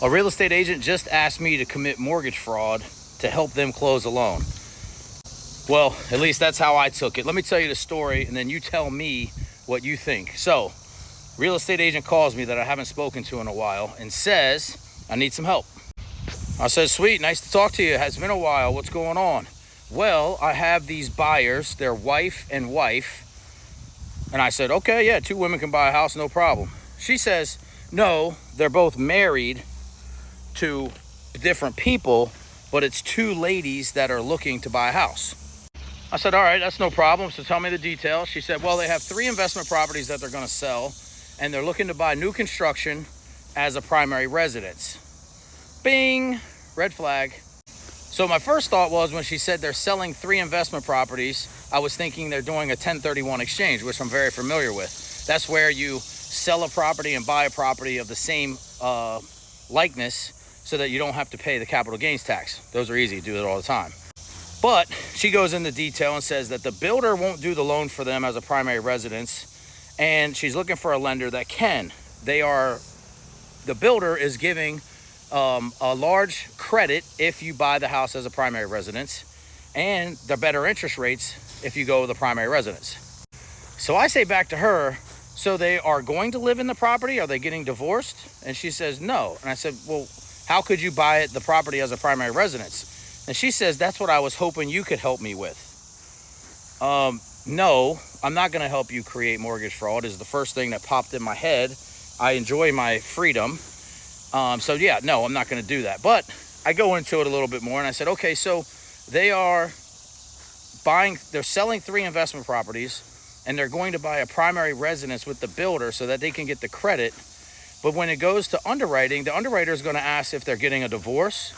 A real estate agent just asked me to commit mortgage fraud to help them close a loan. Well, at least that's how I took it. Let me tell you the story, and then you tell me what you think. So, real estate agent calls me that I haven't spoken to in a while and says, I need some help. I said, sweet, nice to talk to you. It has been a while. What's going on? Well, I have these buyers, they're wife and wife. And I said, okay, yeah, 2 women can buy a house, no problem. She says, no, they're both married to different people, but it's 2 ladies that are looking to buy a house. I said, all right, that's no problem. So tell me the details. She said, well, they have 3 investment properties that they're going to sell, and they're looking to buy new construction as a primary residence. Bing, red flag. So my first thought was, when she said they're selling 3 investment properties, I was thinking they're doing a 1031 exchange, which I'm very familiar with. That's where you sell a property and buy a property of the same likeness so that you don't have to pay the capital gains tax. Those are easy, you do it all the time. But she goes into detail and says that the builder won't do the loan for them as a primary residence, and she's looking for a lender that can. The builder is giving a large credit if you buy the house as a primary residence, and the better interest rates if you go with the primary residence. So I say back to her, so they are going to live in the property? Are they getting divorced? And she says, no. And I said, well, how could you buy the property as a primary residence? And she says, that's what I was hoping you could help me with. No, I'm not going to help you create mortgage fraud is the first thing that popped in my head. I enjoy my freedom. So yeah, no, I'm not going to do that. But I go into it a little bit more, and I said, okay, so they're selling 3 investment properties, and they're going to buy a primary residence with the builder so that they can get the credit. But when it goes to underwriting, the underwriter is going to ask if they're getting a divorce.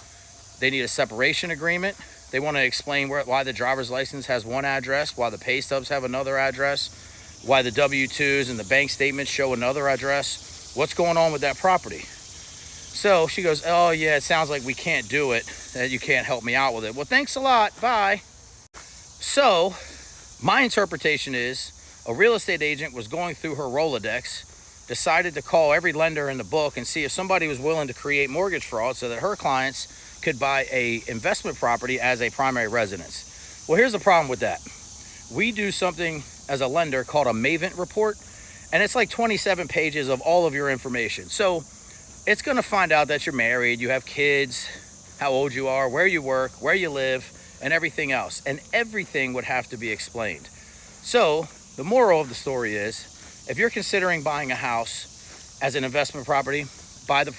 They need a separation agreement. They want to explain why the driver's license has one address, why the pay stubs have another address, why the W-2s and the bank statements show another address. What's going on with that property? So she goes, oh yeah, it sounds like we can't do it, that you can't help me out with it. Well, thanks a lot, bye. So my interpretation is a real estate agent was going through her Rolodex, decided to call every lender in the book and see if somebody was willing to create mortgage fraud so that her clients could buy a investment property as a primary residence. Well, here's the problem with that. We do something as a lender called a Mavent report, and it's like 27 pages of all of your information. So it's going to find out that you're married, you have kids, how old you are, where you work, where you live, and everything else. And everything would have to be explained. So the moral of the story is, if you're considering buying a house as an investment property, buy the